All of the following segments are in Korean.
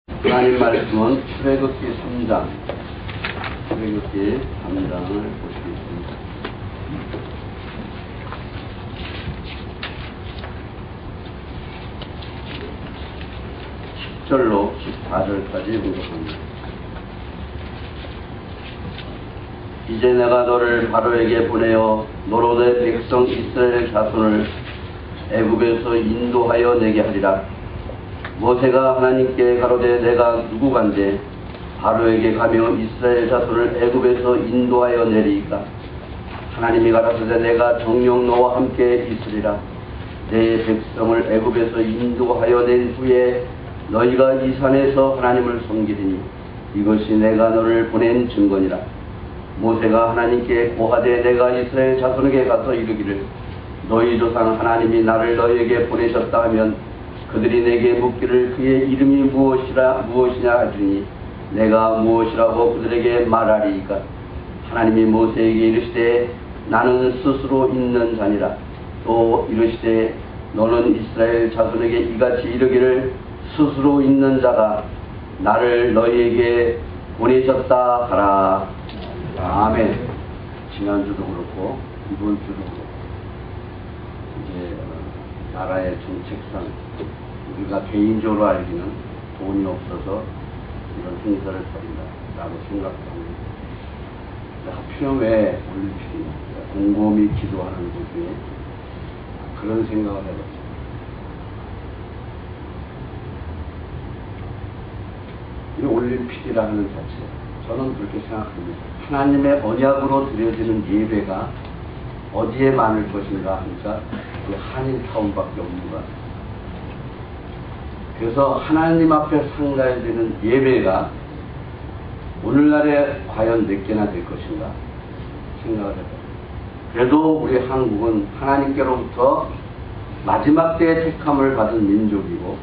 하나님 말씀은 출애굽기 3장, 출애굽기 3장을 보시겠습니다. 10절로 14절까지 공독합니다. 이제 내가 너를 바로에게 보내어 너로 내 백성 이스라엘 자손을 애굽에서 인도하여 내게 하리라. 모세가 하나님께 가로되 내가 누구간데 바로에게 가며 이스라엘 자손을 애굽에서 인도하여 내리이까. 하나님이 가라사대 내가 정녕 너와 함께 있으리라. 내 백성을 애굽에서 인도하여 낸 후에 너희가 이 산에서 하나님을 섬기리니 이것이 내가 너를 보낸 증거니라. 모세가 하나님께 고하되 내가 이스라엘 자손에게 가서 이르기를 너희 조상 하나님이 나를 너희에게 보내셨다 하면 그들이 내게 묻기를 그의 이름이 무엇이냐 하더니 내가 무엇이라고 그들에게 말하리이까. 하나님이 모세에게 이르시되 나는 스스로 있는 자니라. 또 이르시되 너는 이스라엘 자손에게 이같이 이르기를 스스로 있는 자가 나를 너희에게 보내셨다 하라. 아멘. 지난주도 그렇고 이번 주도 그렇고 이제 나라의 정책상 우리가 개인적으로 알기는 돈이 없어서 이런 행사를 벌인다라고 생각합니다. 하필이면 왜 올림픽이냐, 곰곰이 기도하는 도중에 그런 생각을 해봤어요. 이 올림픽이라는 자체, 저는 그렇게 생각합니다. 하나님의 언약으로 드려지는 예배가 어디에 많을 것인가 하니까 그 한인타운밖에 없는 것 같아요. 그래서 하나님 앞에 상가해야 되는 예배가 오늘날에 과연 몇 개나 될 것인가 생각을 해봐요. 그래도 우리 한국은 하나님께로부터 마지막 때의 택함을 받은 민족이고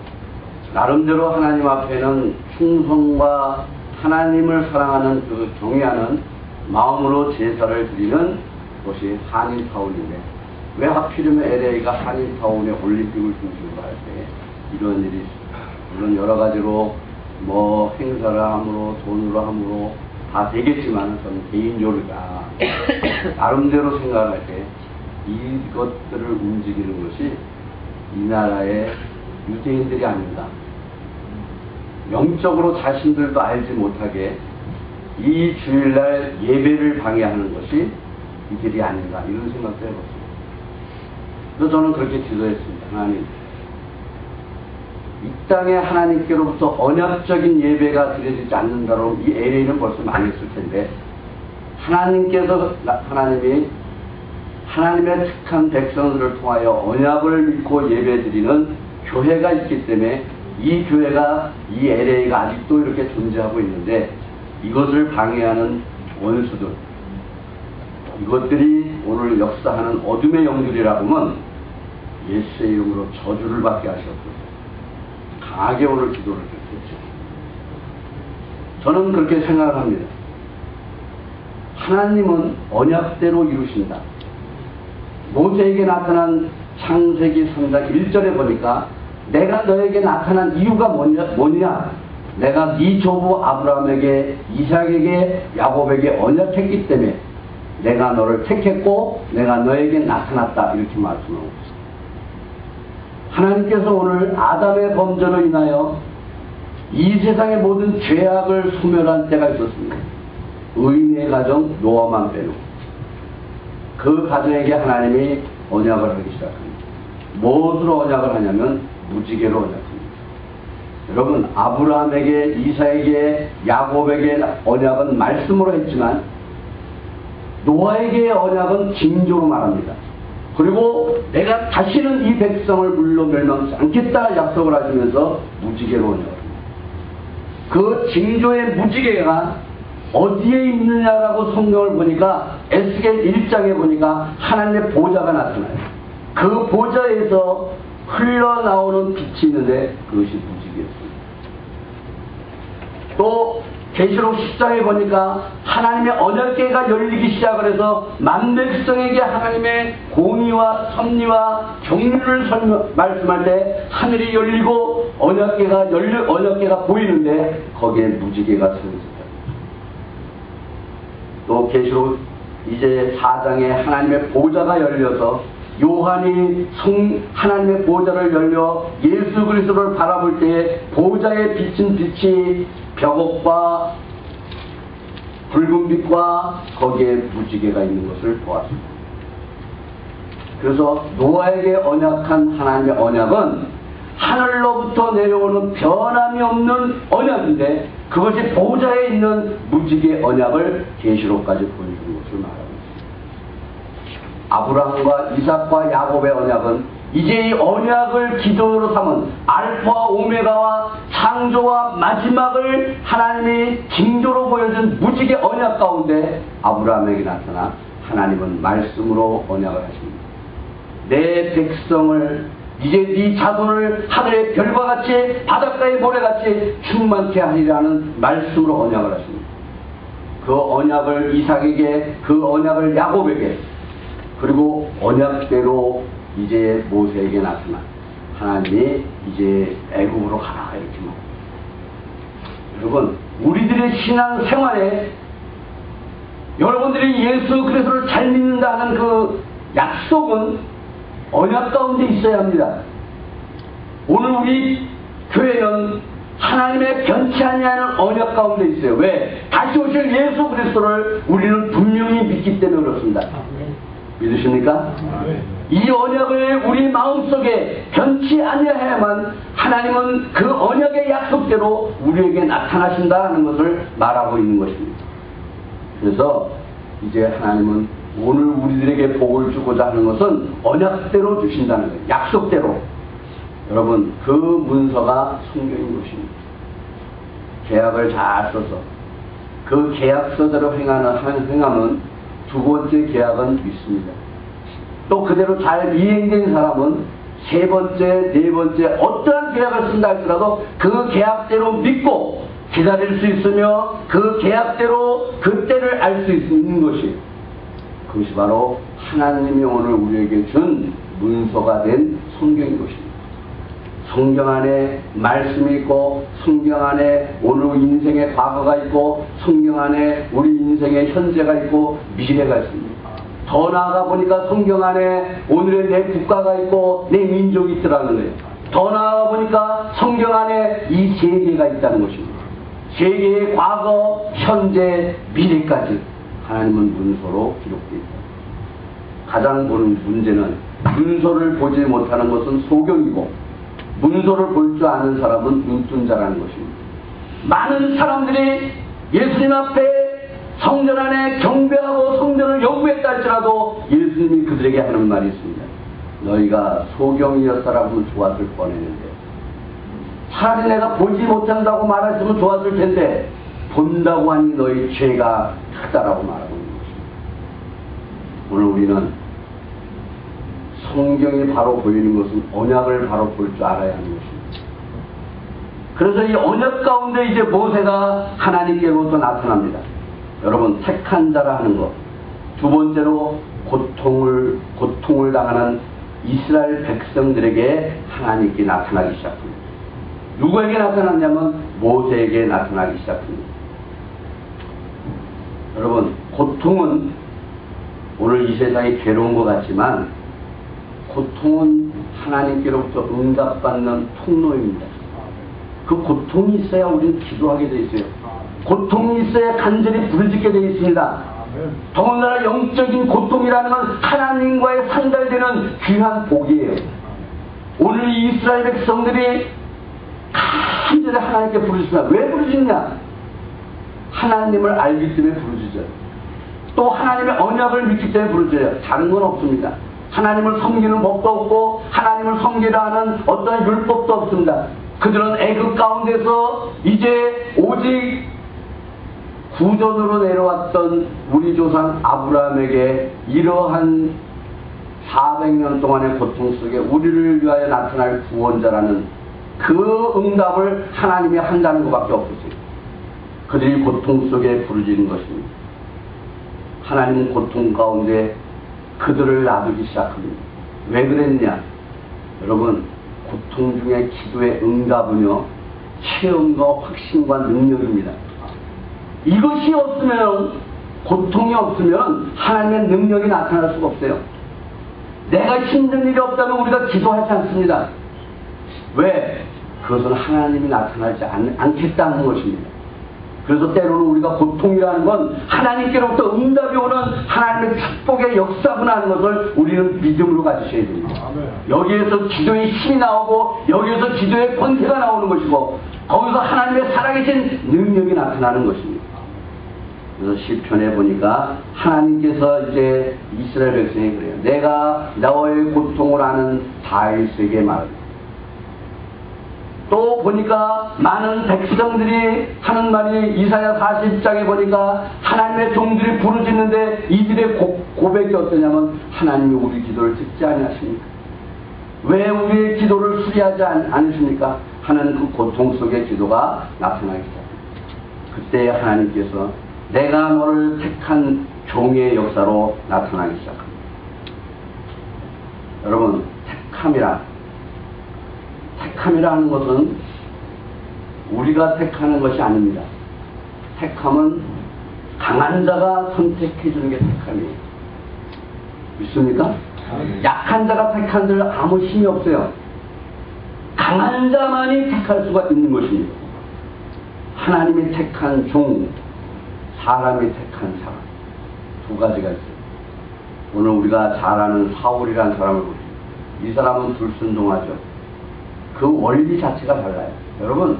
나름대로 하나님 앞에는 충성과 하나님을 사랑하는 그 경외하는 마음으로 제사를 드리는 것이 한인타운인데 왜 하필이면 LA가 한인타운의 올림픽을 중심으로 할 때 이런 일이 있습니다. 물론 여러 가지로 뭐 행사를 함으로 돈으로 함으로 다 되겠지만 저는 개인적으로 나름대로 생각할 때 이것들을 움직이는 것이 이 나라의 유대인들이 아닌가. 영적으로 자신들도 알지 못하게 이 주일날 예배를 방해하는 것이 이들이 아닌가 이런 생각도 해봤습니다. 그래서 저는 그렇게 기도했습니다. 하나님, 이 땅에 하나님께로부터 언약적인 예배가 드려지지 않는다로 이 LA는 벌써 망했을 텐데 하나님께서 하나님이 하나님의 택한 백성들을 통하여 언약을 믿고 예배드리는 교회가 있기 때문에 이 교회가 이 LA가 아직도 이렇게 존재하고 있는데 이것을 방해하는 원수들, 이것들이 오늘 역사하는 어둠의 영들이라 하면 예수의 이름으로 저주를 받게 하셨고 강하게 오늘 기도를 드렸죠. 저는 그렇게 생각을 합니다. 하나님은 언약대로 이루신다. 모세에게 나타난 창세기 3장 1절에 보니까 내가 너에게 나타난 이유가 뭐냐? 내가 네 조부 아브라함에게 이삭에게 야곱에게 언약했기 때문에 내가 너를 택했고 내가 너에게 나타났다 이렇게 말씀하고 있습니다. 하나님께서 오늘 아담의 범죄로 인하여 이 세상의 모든 죄악을 소멸한 때가 있었습니다. 의인의 가정 노아만 빼놓고 그 가정에게 하나님이 언약을 하기 시작합니다. 무엇으로 언약을 하냐면 무지개로 언약합니다. 여러분, 아브라함에게 이삭에게 야곱에게 언약은 말씀으로 했지만 노아에게의 언약은 징조로 말합니다. 그리고 내가 다시는 이 백성을 물로 멸망하지 않겠다 약속을 하시면서 무지개로 언약합니다. 그 징조의 무지개가 어디에 있느냐라고 성경을 보니까 에스겔 1장에 보니까 하나님의 보좌가 나타나요. 그 보좌에서 흘러나오는 빛이 있는데 그것이 무지개였습니다. 또 계시록 10장에 보니까 하나님의 언약궤가 열리기 시작을 해서 만백성에게 하나님의 공의와 섭리와 경륜을 말씀할 때 하늘이 열리고 언약궤가 보이는데 거기에 무지개가 서 있었다. 또 계시록 이제 4장에 하나님의 보좌가 열려서 요한이 하나님의 보좌를 열려 예수 그리스도를 바라볼 때에 보좌에 비친 빛이 벽옥과 붉은 빛과 거기에 무지개가 있는 것을 보았습니다. 그래서 노아에게 언약한 하나님의 언약은 하늘로부터 내려오는 변함이 없는 언약인데 그것이 보좌에 있는 무지개 언약을 계시록까지 보여주는 것을 말합니다. 아브라함과 이삭과 야곱의 언약은 이제 이 언약을 기준으로 삼은 알파와 오메가와 창조와 마지막을 하나님이 징조로 보여준 무지개 언약 가운데 아브라함에게 나타나 하나님은 말씀으로 언약을 하십니다. 내 백성을 이제 네 자손을 하늘의 별과 같이 바닷가의 모래같이 충만케 하리라는 말씀으로 언약을 하십니다. 그 언약을 이삭에게, 그 언약을 야곱에게, 그리고 언약대로 이제 모세에게 나타나 하나님이 이제 애굽으로 가라 이렇게 말합니다. 여러분, 우리들의 신앙 생활에 여러분들이 예수 그리스도를 잘 믿는다는 그 약속은 언약 가운데 있어야 합니다. 오늘 우리 교회는 하나님의 변치 아니하는 언약 가운데 있어요. 왜? 다시 오실 예수 그리스도를 우리는 분명히 믿기 때문에 그렇습니다. 믿으십니까? 이 언약을 우리 마음속에 변치 아니하야만 하나님은 그 언약의 약속대로 우리에게 나타나신다 하는 것을 말하고 있는 것입니다. 그래서 이제 하나님은 오늘 우리들에게 복을 주고자 하는 것은 언약대로 주신다는 거예요. 약속대로. 여러분, 그 문서가 성경인 것입니다. 계약을 잘 써서 그 계약서대로 행하면 두 번째 계약은 있습니다. 또 그대로 잘 이행된 사람은 세 번째, 네 번째 어떠한 계약을 쓴다 할지라도 그 계약대로 믿고 기다릴 수 있으며 그 계약대로 그때를 알 수 있는 것이에요. 그것이 바로 하나님이 오늘 우리에게 준 문서가 된 성경인 것입니다. 성경 안에 말씀이 있고 성경 안에 오늘 인생의 과거가 있고 성경 안에 우리 인생의 현재가 있고 미래가 있습니다. 더 나아가 보니까 성경 안에 오늘의 내 국가가 있고 내 민족이 있더라는 거예요. 더 나아가 보니까 성경 안에 이 세계가 있다는 것입니다. 세계의 과거, 현재, 미래까지 하나님은 문서로 기록되어 있다. 가장 보는 문제는 문서를 보지 못하는 것은 소경이고 문서를 볼 줄 아는 사람은 눈뜬자라는 것입니다. 많은 사람들이 예수님 앞에 성전 안에 경배하고 성전을 연구했다 할지라도 예수님이 그들에게 하는 말이 있습니다. 너희가 소경이었다라고 좋았을 뻔했는데 차라리 내가 보지 못한다고 말했으면 좋았을 텐데 본다고 하니 너희 죄가 크다라고 말하고 있는 것입니다. 오늘 우리는 성경이 바로 보이는 것은 언약을 바로 볼 줄 알아야 하는 것입니다. 그래서 이 언약 가운데 이제 모세가 하나님께로부터 나타납니다. 여러분, 택한 자라 하는 것. 두 번째로 고통을 당하는 이스라엘 백성들에게 하나님께 나타나기 시작합니다. 누구에게 나타났냐면 모세에게 나타나기 시작합니다. 여러분, 고통은 오늘 이 세상이 괴로운 것 같지만 고통은 하나님께로부터 응답받는 통로입니다. 그 고통이 있어야 우리는 기도하게 돼 있어요. 고통이 있어야 간절히 부르짖게 돼 있습니다. 더군다나 영적인 고통이라는 건 하나님과의 상달되는 귀한 복이에요. 오늘 이 이스라엘 백성들이 간절히 하나님께 부르짖습니다. 왜 부르짖냐? 하나님을 알기 때문에 부르짖어요. 또 하나님의 언약을 믿기 때문에 부르짖어요. 다른 건 없습니다. 하나님을 섬기는 법도 없고 하나님을 섬기라 하는 어떤 율법도 없습니다. 그들은 애굽 가운데서 이제 오직 구전으로 내려왔던 우리 조상 아브라함에게 이러한 400년 동안의 고통 속에 우리를 위하여 나타날 구원자라는 그 응답을 하나님이 한다는 것밖에 없었어요. 그들이 고통 속에 부르짖는 것입니다. 하나님은 고통 가운데 그들을 놔두기 시작합니다. 왜 그랬냐? 여러분, 고통 중에 기도의 응답은요, 체험과 확신과 능력입니다. 이것이 없으면, 고통이 없으면 하나님의 능력이 나타날 수가 없어요. 내가 힘든 일이 없다면 우리가 기도하지 않습니다. 왜? 그것은 하나님이 나타나지 않겠다는 것입니다. 그래서 때로는 우리가 고통이라는 건 하나님께로부터 응답이 오는 하나님의 축복의 역사구나 하는 것을 우리는 믿음으로 가지셔야 됩니다. 여기에서 기도의 힘이 나오고 여기에서 기도의 권세가 나오는 것이고 거기서 하나님의 살아계신 능력이 나타나는 것입니다. 그래서 시편에 보니까 하나님께서 이제 이스라엘 백성이 그래요. 내가 너의 고통을 아는 다윗에게 말합니다. 또 보니까 많은 백성들이 하는 말이 이사야 40장에 보니까 하나님의 종들이 부르짖는데 이들의 고백이 어떠냐면 하나님이 우리 기도를 듣지 아니하십니까? 왜 우리의 기도를 수리하지 않으십니까? 하는 그 고통 속의 기도가 나타나기 시작합니다. 그때 하나님께서 내가 너를 택한 종의 역사로 나타나기 시작합니다. 여러분, 택함이라 하는 것은 우리가 택하는 것이 아닙니다. 택함은 강한 자가 선택해 주는 게 택함이에요. 믿습니까? 약한 자가 택한 들 아무 힘이 없어요. 강한 자만이 택할 수가 있는 것입니다. 하나님이 택한 종, 사람이 택한 사람, 두 가지가 있어요. 오늘 우리가 잘 아는 사울이라는 사람을 보십시오. 이 사람은 불순종하죠. 그 원리 자체가 달라요. 여러분,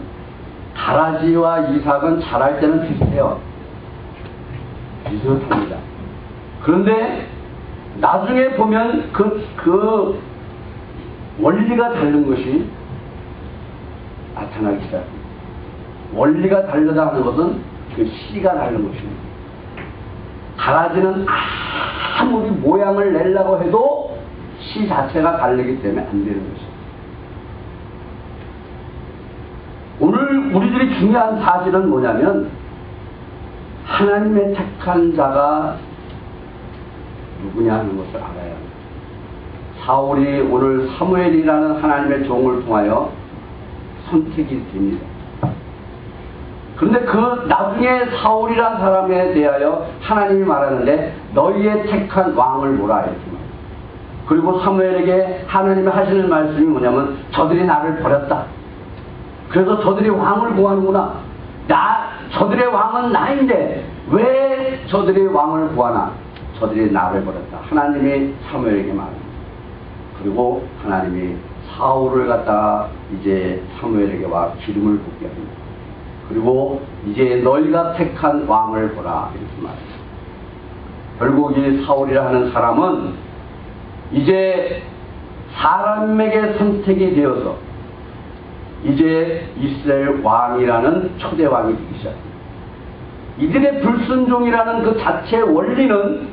가라지와 이삭은 자랄 때는 비슷해요. 비슷합니다. 그런데 나중에 보면 그 원리가 다른 것이 나타나기 시작합니다. 원리가 다르다 하는 것은 그 씨가 다른 것입니다. 가라지는 아무리 모양을 내려고 해도 씨 자체가 다르기 때문에 안 되는 것입니다. 오늘 우리들이 중요한 사실은 뭐냐면 하나님의 택한 자가 누구냐 하는 것을 알아야 합니다. 사울이 오늘 사무엘이라는 하나님의 종을 통하여 선택이 됩니다. 그런데 그 나중에 사울이라는 사람에 대하여 하나님이 말하는데 너희의 택한 왕을 보라 이렇게 말합니다. 그리고 사무엘에게 하나님이 하시는 말씀이 뭐냐면 저들이 나를 버렸다. 그래서 저들이 왕을 구하는구나. 저들의 왕은 나인데 왜 저들이 왕을 구하나? 저들이 나를 버렸다. 하나님이 사무엘에게 말합니다. 그리고 하나님이 사울을 갖다가 이제 사무엘에게 와 기름을 붓게 합니다. 그리고 이제 너희가 택한 왕을 보라 이렇게 말합니다. 결국 이 사울이라 하는 사람은 이제 사람에게 선택이 되어서 이제 이스라엘 왕이라는 초대 왕이 되기 시작합니다. 이들의 불순종이라는 그 자체의 원리는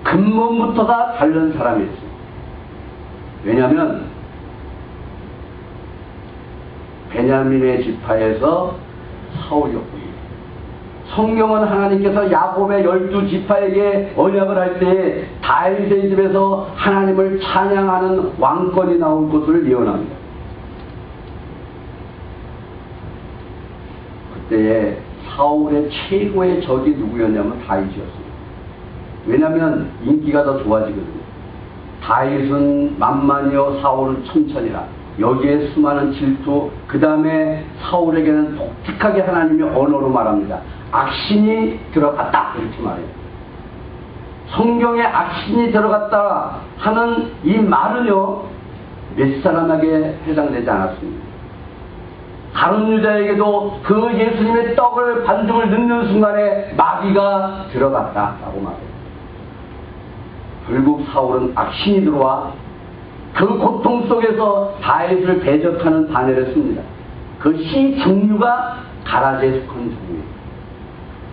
근본부터가 다른 사람이었어요. 왜냐하면 베냐민의 지파에서 사울이었고요. 성경은 하나님께서 야곱의 12지파에게 언약을 할 때에 다윗의 집에서 하나님을 찬양하는 왕권이 나올 것을 예언합니다. 그때에 사울의 최고의 적이 누구였냐면 다윗이었습니다. 왜냐하면 인기가 더 좋아지거든요. 다윗은 만만이요 사울은 천천이라. 여기에 수많은 질투, 그 다음에 사울에게는 독특하게 하나님이 언어로 말합니다. 악신이 들어갔다 이렇게 말해요. 성경에 악신이 들어갔다 하는 이 말은요 몇 사람에게 해당되지 않았습니다. 가룟 유다에게도 그 예수님의 떡을 반죽을 넣는 순간에 마귀가 들어갔다라고 말해요. 결국 사울은 악신이 들어와 그 고통 속에서 다윗을 대적하는 반열에 씁니다. 그 씨 종류가 가라지에 속한 종류예요.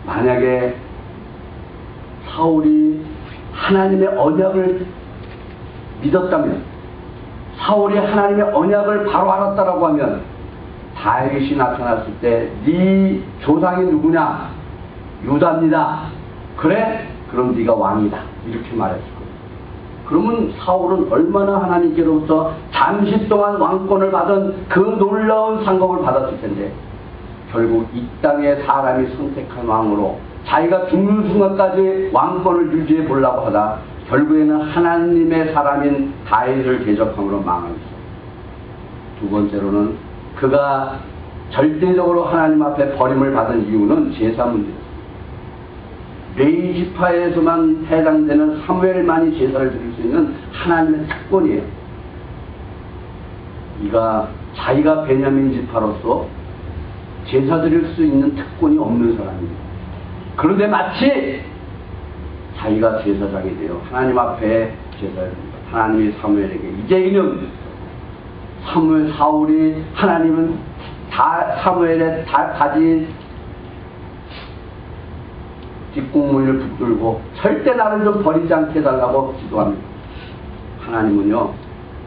만약에 사울이 하나님의 언약을 믿었다면, 사울이 하나님의 언약을 바로 알았다라고 하면 다윗이 나타났을 때 네 조상이 누구냐? 유다입니다. 그래? 그럼 네가 왕이다. 이렇게 말했을 거예요. 그러면 사울은 얼마나 하나님께로부터 잠시 동안 왕권을 받은 그 놀라운 상급을 받았을 텐데 결국 이 땅에 사람이 선택한 왕으로 자기가 죽는 순간까지 왕권을 유지해 보려고 하다 결국에는 하나님의 사람인 다윗을 대적함으로 망하였어. 두 번째로는 그가 절대적으로 하나님 앞에 버림을 받은 이유는 제사 문제였습니다. 레위 지파에서만 해당되는 사무엘만이 제사를 드릴 수 있는 하나님의 특권이에요. 이가 자기가 베냐민 지파로서 제사 드릴 수 있는 특권이 없는 사람입니다. 그런데 마치 자기가 제사장이 되어 하나님 앞에 제사를 드립니다. 하나님이 사무엘에게 이제는 사울이 하나님은 사무엘의 가진 뒷공문을 붙들고 절대 나를 좀 버리지 않게 해달라고 기도합니다. 하나님은요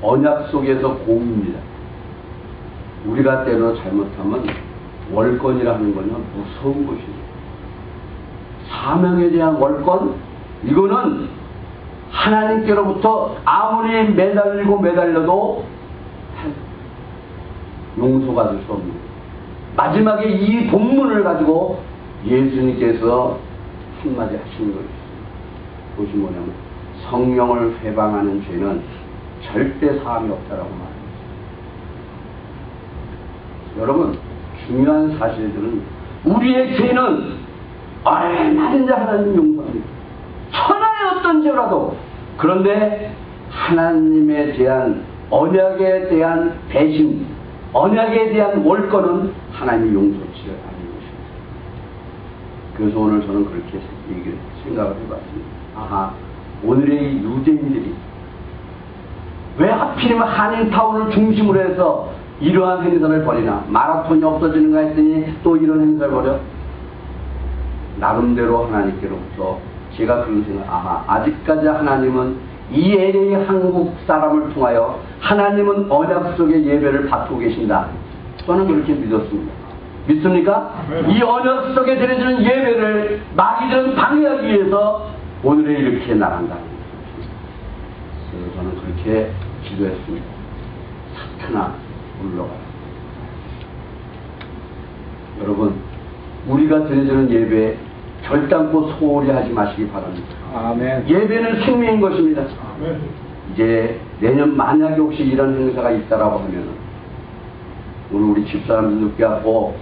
언약 속에서 고입니다. 우리가 때로 잘못하면 월권이라 하는 건요 무서운 것입니다. 사명에 대한 월권 이거는 하나님께로부터 아무리 매달려도 용서받을 수 없는 마지막에 이 본문을 가지고 예수님께서 한마디 하시는 것이 그것이 뭐냐면 성령을 회방하는 죄는 절대 사함이 없다라고 말합니다. 여러분 중요한 사실들은 우리의 죄는 얼마든지 하나님 용서합니다. 천하의 어떤 죄라도. 그런데 하나님에 대한 언약에 대한 배신, 언약에 대한 월권은 하나님이 용서치 않는 것입니다. 그래서 오늘 저는 그렇게 생각을 해봤습니다. 아하, 오늘의 이 유대인들이 왜 하필이면 한인타운을 중심으로 해서 이러한 행사를 벌이나? 마라톤이 없어지는가 했더니 또 이런 행사를 벌여? 나름대로 하나님께로부터 제가 그런 생각, 아하, 아직까지 하나님은 이 LA 한국 사람을 통하여 하나님은 언약 속의 예배를 받고 계신다. 저는 그렇게 믿었습니다. 믿습니까? 이 언약 속에 드려지는 예배를 마귀들은 방해하기 위해서 오늘에 이렇게 나간다는 것입니다. 그래서 저는 그렇게 기도했습니다. 사탄아 물러가라. 여러분 우리가 드려지는 예배에 결단코 소홀히 하지 마시기 바랍니다. 아멘. 예배는 생명인 것입니다. 아멘. 이제 내년 만약에 혹시 이런 행사가 있다라고 하면은 오늘 우리 집사람도 늦게 왔고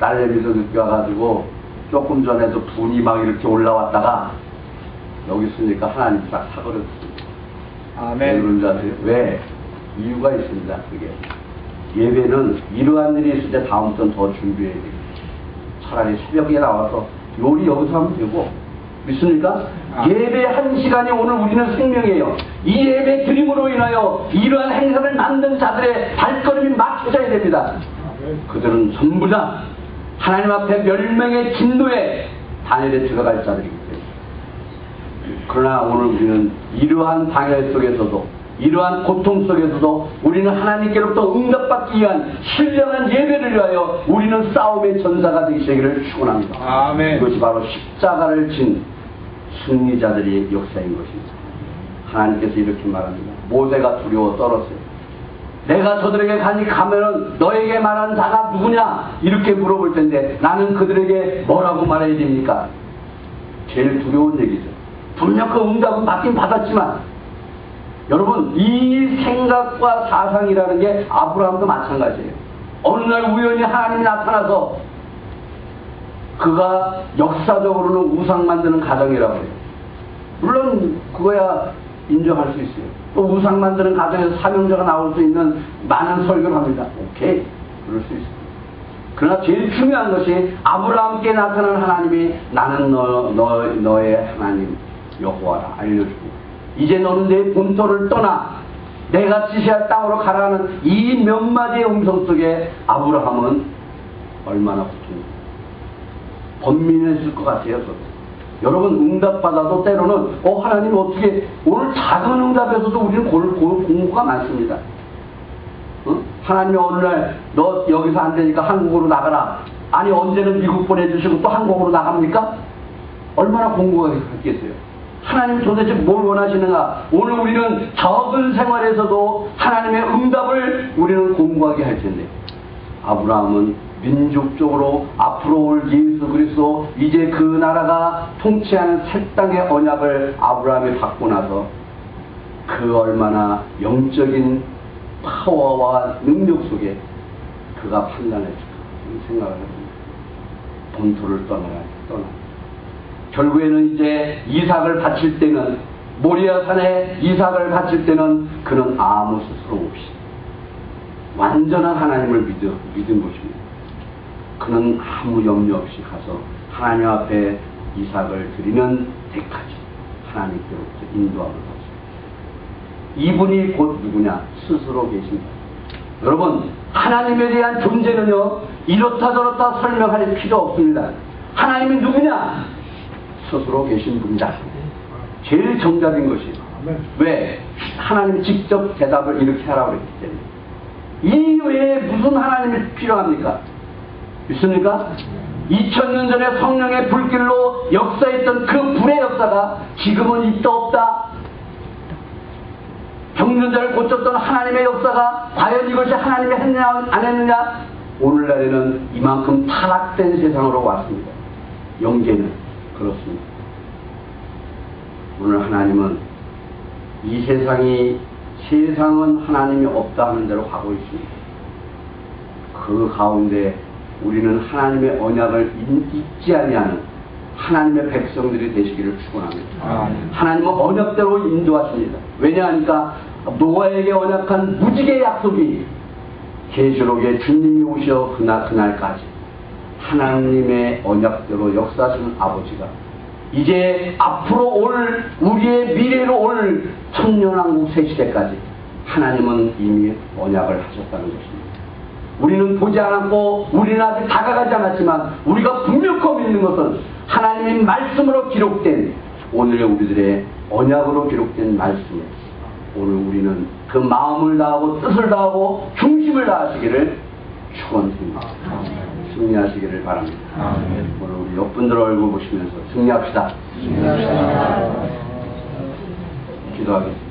딸내미도 늦게 와가지고 조금 전에도 분이 막 이렇게 올라왔다가 여기 있으니까 하나님 딱 사버렸습니다. 아멘. 왜 그런 줄 아세요? 왜? 이유가 있습니다. 그게 예배는 이러한 일이 있을 때 다음부터는 더 준비해야 됩니다. 차라리 새벽에 나와서 요리 여기서 하면 되고. 믿습니까? 예배 한 시간이 오늘 우리는 생명이에요. 이 예배 드림으로 인하여 이러한 행사를 만든 자들의 발걸음이 막혀져야 됩니다. 그들은 전부 다 하나님 앞에 멸망의 진노에 단열에 들어갈 자들이기 때문에. 그러나 오늘 우리는 이러한 방해 속에서도 이러한 고통 속에서도 우리는 하나님께로부터 응답받기 위한 신령한 예배를 위하여 우리는 싸움의 전사가 되시기를 축원합니다. 아멘. 이것이 바로 십자가를 진 승리자들의 역사인 것입니다. 하나님께서 이렇게 말합니다. 모세가 두려워 떨었어요. 내가 저들에게 가면은 너에게 말하는 자가 누구냐? 이렇게 물어볼 텐데 나는 그들에게 뭐라고 말해야 됩니까? 제일 두려운 얘기죠. 분명 그 응답은 받긴 받았지만 여러분 이 생각과 사상이라는 게 아브라함도 마찬가지예요. 어느 날 우연히 하나님이 나타나서 그가 역사적으로는 우상 만드는 가정이라고 해요. 물론 그거야 인정할 수 있어요. 또 우상 만드는 가정에서 사명자가 나올 수 있는 많은 설교를 합니다. 오케이, 그럴 수 있어요. 그러나 제일 중요한 것이 아브라함께 나타난 하나님이 나는 너의 하나님 여호와라 알려주고 이제 너는 내 본토를 떠나 내가 지시할 땅으로 가라는 이 몇 마디의 음성 속에 아브라함은 얼마나 번민했을 것 같아요. 저도. 여러분 응답받아도 때로는 하나님 어떻게 오늘 작은 응답에서도 우리는 공부가 많습니다. 하나님이 어느 날 너 여기서 안 되니까 한국으로 나가라. 아니 언제는 미국 보내주시고 또 한국으로 나갑니까? 얼마나 공부가 있겠어요. 하나님 도대체 뭘 원하시는가? 오늘 우리는 적은 생활에서도 하나님의 응답을 우리는 공부하게 할 텐데, 아브라함은 민족적으로 앞으로 올 예수 그리스도, 이제 그 나라가 통치하는 새 땅의 언약을 아브라함이 받고 나서 그 얼마나 영적인 파워와 능력 속에 그가 판단했을까 생각을 해봅니다. 본토를 떠나. 결국에는 이제 이삭을 바칠 때는, 모리아 산에 이삭을 바칠 때는 그는 아무 스스로 없이 완전한 하나님을 믿은 것입니다. 그는 아무 염려 없이 가서 하나님 앞에 이삭을 드리는 때까지 하나님께로부터 인도함을 받습니다. 이분이 곧 누구냐? 스스로 계십니다. 여러분, 하나님에 대한 존재는요, 이렇다 저렇다 설명할 필요 없습니다. 하나님이 누구냐? 스스로 계신 분이다. 제일 정답인 것이. 왜? 하나님이 직접 대답을 이렇게 하라고 했기 때문에. 이 외에 무슨 하나님이 필요합니까? 있습니까? 2000년 전에 성령의 불길로 역사했던 그 불의 역사가 지금은 있다 없다? 병든 자를 고쳤던 하나님의 역사가 과연 이것이 하나님이 했느냐 안 했느냐? 오늘날에는 이만큼 타락된 세상으로 왔습니다. 영계는 그렇습니다. 오늘 하나님은 이 세상은 하나님이 없다 하는 대로 가고 있습니다. 그 가운데 우리는 하나님의 언약을 잊지 아니하는 하나님의 백성들이 되시기를 축원합니다. 하나님은 언약대로 인도하십니다. 왜냐하니까 노아에게 언약한 무지개의 약속이 계시록에 주님이 오셔 그날까지 하나님의 언약대로 역사하시는 아버지가 이제 앞으로 올 우리의 미래로 올 천년왕국 새 시대까지 하나님은 이미 언약을 하셨다는 것입니다. 우리는 보지 않았고 우리는 아직 다가가지 않았지만 우리가 분명히 믿는 것은 하나님의 말씀으로 기록된 오늘의 우리들의 언약으로 기록된 말씀에 오늘 우리는 그 마음을 다하고 뜻을 다하고 중심을 다하시기를 축원드립니다. 승리하시기를 바랍니다. 오늘 우리 옆분들 얼굴 보시면서 승리합시다. 기도하겠습니다.